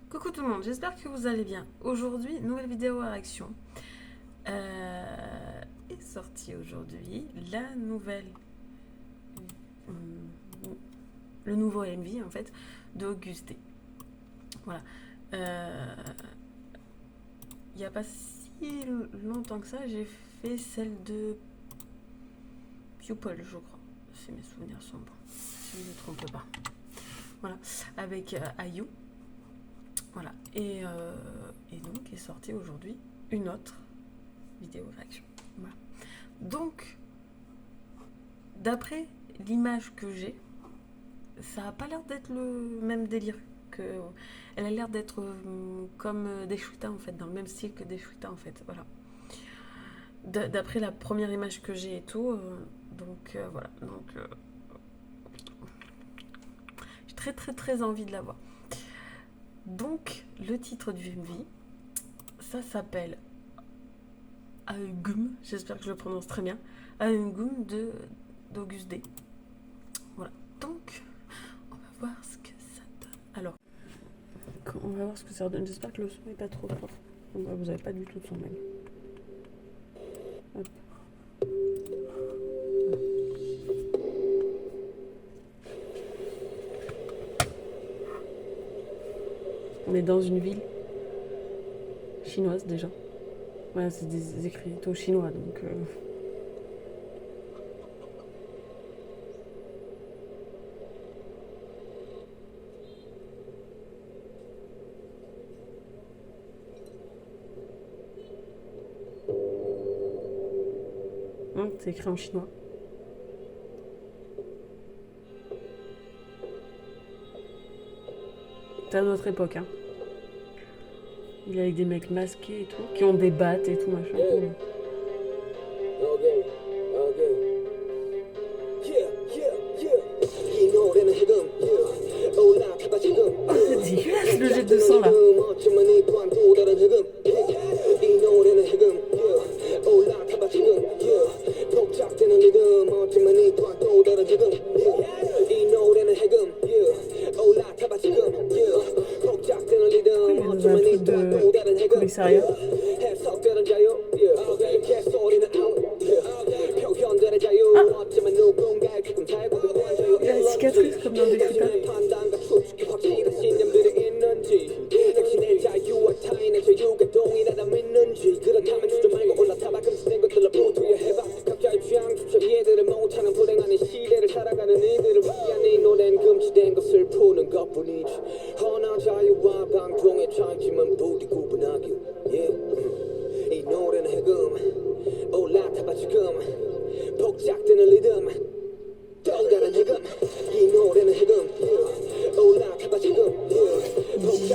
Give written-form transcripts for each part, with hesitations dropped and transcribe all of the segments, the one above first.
Coucou tout le monde, j'espère que vous allez bien. Aujourd'hui, nouvelle vidéo à réaction. Est sortie aujourd'hui la nouvelle, le nouveau MV en fait d'Augusté. Voilà. Il n'y a pas si longtemps que ça, j'ai fait celle de Pupil, je crois. Si mes souvenirs sont bons, si je ne me trompe pas. Voilà, avec IU. Voilà, et donc est sortie aujourd'hui une autre vidéo réaction. Voilà. Donc, d'après l'image que j'ai, ça n'a pas l'air d'être le même délire. Elle a l'air d'être comme Deshuita en fait, dans le même style que Deshuita en fait. Voilà. D'après la première image que j'ai et tout, donc voilà. Donc, j'ai très très très envie de la voir. Donc, le titre du MV, ça s'appelle Augum, j'espère que je le prononce très bien, Augum d'Augusté. Voilà, donc, on va voir ce que ça donne. Alors, on va voir ce que ça donne, j'espère que le son n'est pas trop fort. Vous n'avez pas du tout de son même. Hop. On est dans une ville chinoise déjà. Voilà, c'est des écriteaux chinois donc. C'est écrit en chinois. C'est à notre époque, hein. Il est avec des mecs masqués et tout, qui ont des battes et tout, machin. C'est dégueulasse le jet de sang là. Commissariat. Il y a une cicatrice comme dans des Deshuita.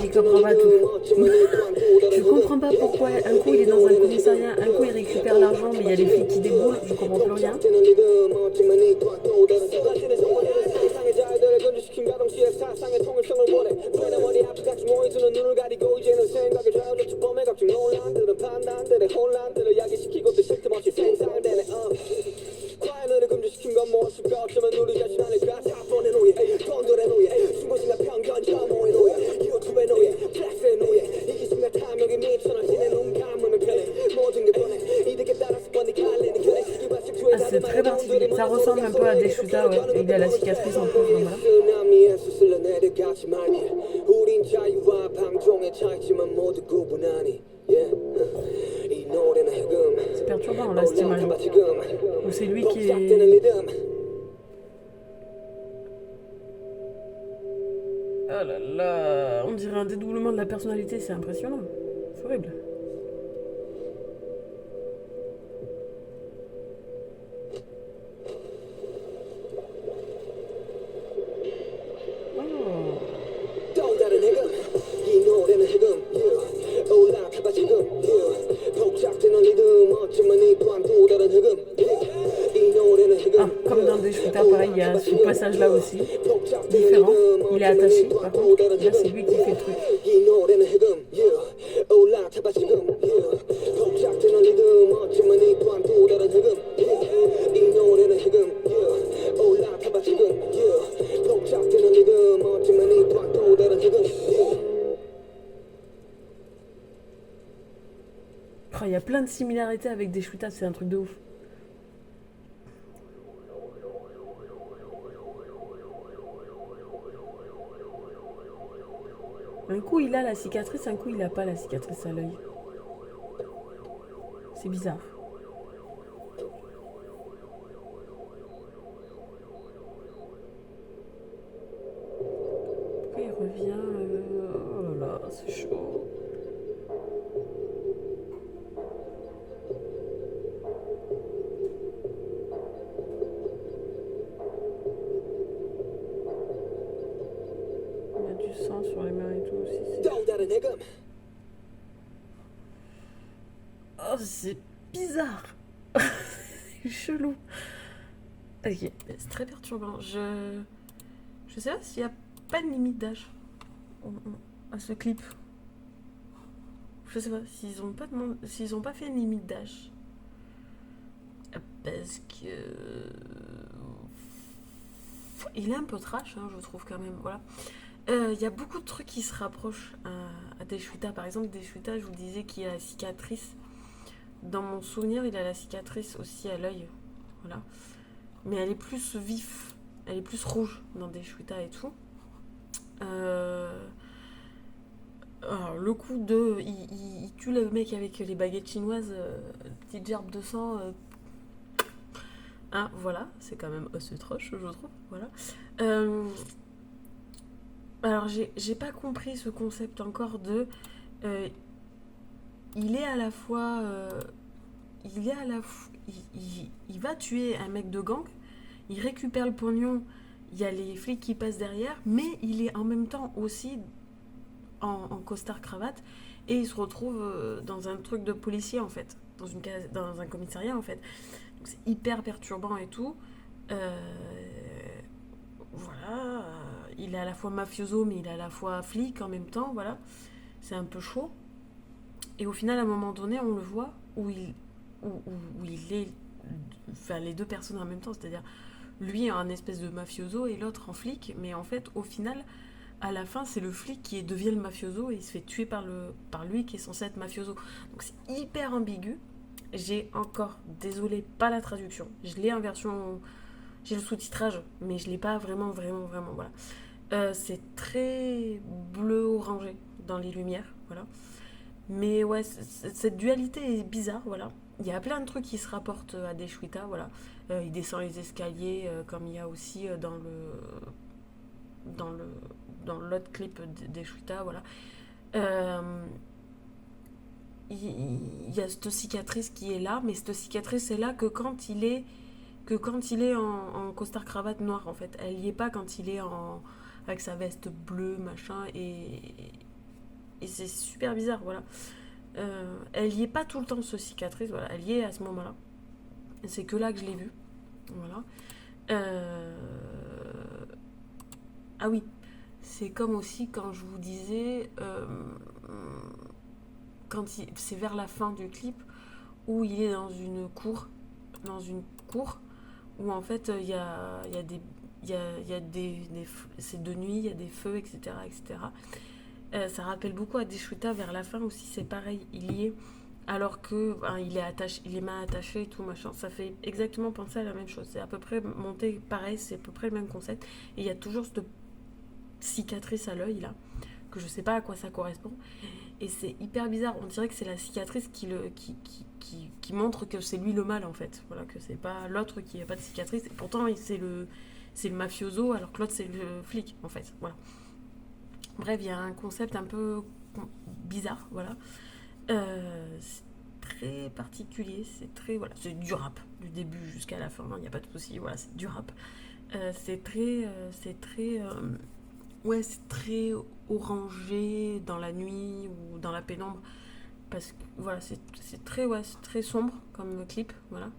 Je comprends pas tout. Je comprends pas pourquoi un coup il est dans un commissariat, un coup il récupère l'argent, mais il y a les flics qui déboulent, je comprends plus rien. C'est très particulier. Ça ressemble un peu à Deshuita, ouais. Il y a la cicatrice en plus, donc voilà. C'est perturbant là cette image. Ou c'est lui qui est... Oh là là, on dirait un dédoublement de la personnalité, c'est impressionnant. C'est horrible. Ah, comme dans Deshuita, pareil, il y a ce passage là aussi, différent. Il est attaché, par contre, là c'est lui qui fait le truc. Oh, il y a plein de similarités avec des Shuta, c'est un truc de ouf. Un coup il a la cicatrice, un coup il a pas la cicatrice à l'œil. C'est bizarre. Pourquoi il revient Oh là là, c'est chaud. Il y a du sang sur les mains et tout aussi. Oh, c'est bizarre. C'est chelou. Ok, c'est très perturbant. Je sais pas s'il n'y a pas de limite d'âge à ce clip. Je sais pas s'ils ont pas fait une limite d'âge. Parce que il est un peu trash, hein, je trouve quand même. Voilà. Il y a beaucoup de trucs qui se rapprochent à des Shuta. Par exemple, des Shuta, je vous disais qu'il y a la cicatrice. Dans mon souvenir, il a la cicatrice aussi à l'œil. Voilà. Mais elle est plus vif. Elle est plus rouge dans des Shuta et tout. Alors, le coup de. Il tue le mec avec les baguettes chinoises, petite gerbe de sang. Hein, voilà, c'est quand même assez trash, je trouve. Voilà. Alors, j'ai pas compris ce concept encore de. euh, il est à la fois. Il est à la fois. Il va tuer un mec de gang, il récupère le pognon, il y a les flics qui passent derrière, mais il est en même temps aussi en costard-cravate et il se retrouve dans un truc de policier en fait, dans un commissariat en fait. Donc c'est hyper perturbant et tout. Voilà, il est à la fois mafioso mais il est à la fois flic en même temps, voilà. C'est un peu chaud. Et au final, à un moment donné, on le voit où il est. Enfin, les deux personnes en même temps, c'est-à-dire lui en espèce de mafioso et l'autre en flic, mais en fait, au final, à la fin, c'est le flic qui devient le mafioso et il se fait tuer par lui qui est censé être mafioso. Donc c'est hyper ambigu. J'ai encore, désolé, pas la traduction. Je l'ai en version. J'ai le sous-titrage, mais je l'ai pas vraiment, vraiment, vraiment. Voilà. C'est très bleu-orangé dans les lumières. Voilà. Mais ouais, cette dualité est bizarre, voilà. Il y a plein de trucs qui se rapportent à des Shuita, voilà. Il descend les escaliers, comme il y a aussi dans le dans l'autre clip des Shuita, voilà. Euh, il y a cette cicatrice qui est là, mais cette cicatrice est là que quand il est en costard cravate noir en fait. Elle y est pas quand il est avec sa veste bleue machin et c'est super bizarre, voilà. Elle y est pas tout le temps ce cicatrice, voilà, elle y est à ce moment-là. C'est que là que je l'ai vue, voilà. Euh, Ah oui, c'est comme aussi quand je vous disais, c'est vers la fin du clip où il est dans une cour où en fait il y a des c'est de nuit, il y a des feux, etc., etc. Ça rappelle beaucoup à des Shuta vers la fin aussi, c'est pareil, il y est alors que il est attaché, il est mains attachées et tout machin. Ça fait exactement penser à la même chose. C'est à peu près monté pareil, c'est à peu près le même concept. Et il y a toujours cette cicatrice à l'œil là, que je sais pas à quoi ça correspond. Et c'est hyper bizarre. On dirait que c'est la cicatrice qui montre que c'est lui le mal en fait. Voilà, que c'est pas l'autre qui a pas de cicatrice. Et pourtant c'est le mafioso alors que l'autre c'est le flic en fait. Voilà. Bref, il y a un concept un peu bizarre, voilà. C'est très particulier, c'est du rap, du début jusqu'à la fin, il n'y a pas de souci, voilà, c'est du rap. Ouais, c'est très orangé dans la nuit ou dans la pénombre, parce que voilà, c'est très sombre comme clip, voilà.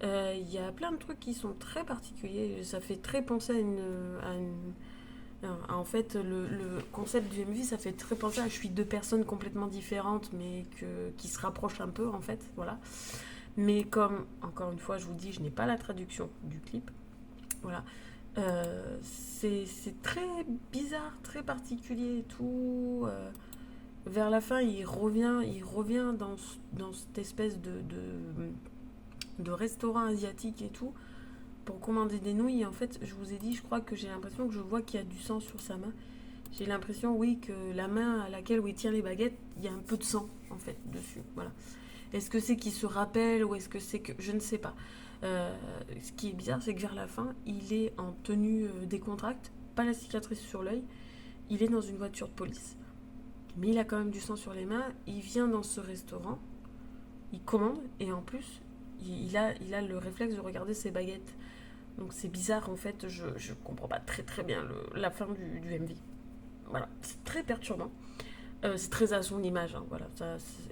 Il y a plein de trucs qui sont très particuliers, ça fait très penser en fait, le concept du MV, ça fait très penser à je suis deux personnes complètement différentes, mais qui se rapprochent un peu, en fait, voilà. Mais comme, encore une fois, je vous dis, je n'ai pas la traduction du clip, voilà. C'est très bizarre, très particulier et tout. vers la fin, il revient dans cette espèce de restaurant asiatique et tout, pour commander des nouilles. Et en fait, je vous ai dit, je crois que j'ai l'impression que je vois qu'il y a du sang sur sa main. J'ai l'impression, oui, que la main à laquelle où il tient les baguettes, il y a un peu de sang, en fait, dessus. Voilà. Est-ce que c'est qu'il se rappelle ou est-ce que c'est que... Je ne sais pas. Ce qui est bizarre, c'est que vers la fin, il est en tenue décontracte, pas la cicatrice sur l'œil. Il est dans une voiture de police. Mais il a quand même du sang sur les mains. Il vient dans ce restaurant, il commande et en plus, il a le réflexe de regarder ses baguettes. Donc c'est bizarre, en fait, je comprends pas très très bien la fin du MV. Voilà, c'est très perturbant. C'est très à son image, hein, voilà.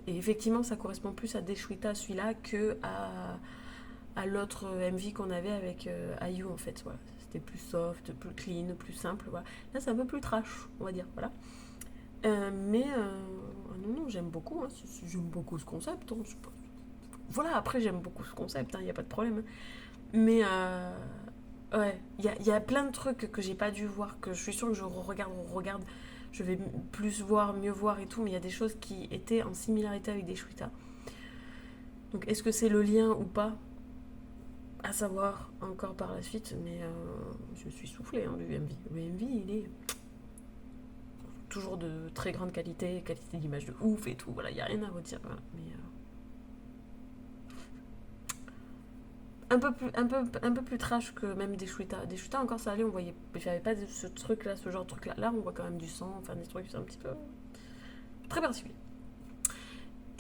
Et effectivement, ça correspond plus à Deshuita, celui-là, que à l'autre MV qu'on avait avec IU, en fait. Voilà. C'était plus soft, plus clean, plus simple. Voilà. Là, c'est un peu plus trash, on va dire. Voilà. Non, j'aime beaucoup. Hein, j'aime beaucoup ce concept. Hein, voilà, après, j'aime beaucoup ce concept, il n'y a pas de problème. Mais ouais, y a plein de trucs que j'ai pas dû voir, que je suis sûre que je regarde, je vais plus voir, mieux voir et tout, mais il y a des choses qui étaient en similarité avec des Shuita. Donc est-ce que c'est le lien ou pas? À savoir encore par la suite, mais je me suis soufflée du MV. Le MV, il est toujours de très grande qualité d'image de ouf et tout, voilà, il n'y a rien à redire. Voilà. Mais un peu plus trash que même des Shuita. Des Shuita encore ça allait, on voyait, il n'y avait pas ce truc là, ce genre de truc là. Là on voit quand même du sang, enfin des trucs, c'est un petit peu très particulier.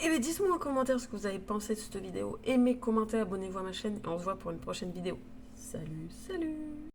Et bien dites-moi en commentaire ce que vous avez pensé de cette vidéo. Aimez, commentez, abonnez-vous à ma chaîne et on se voit pour une prochaine vidéo. Salut, salut!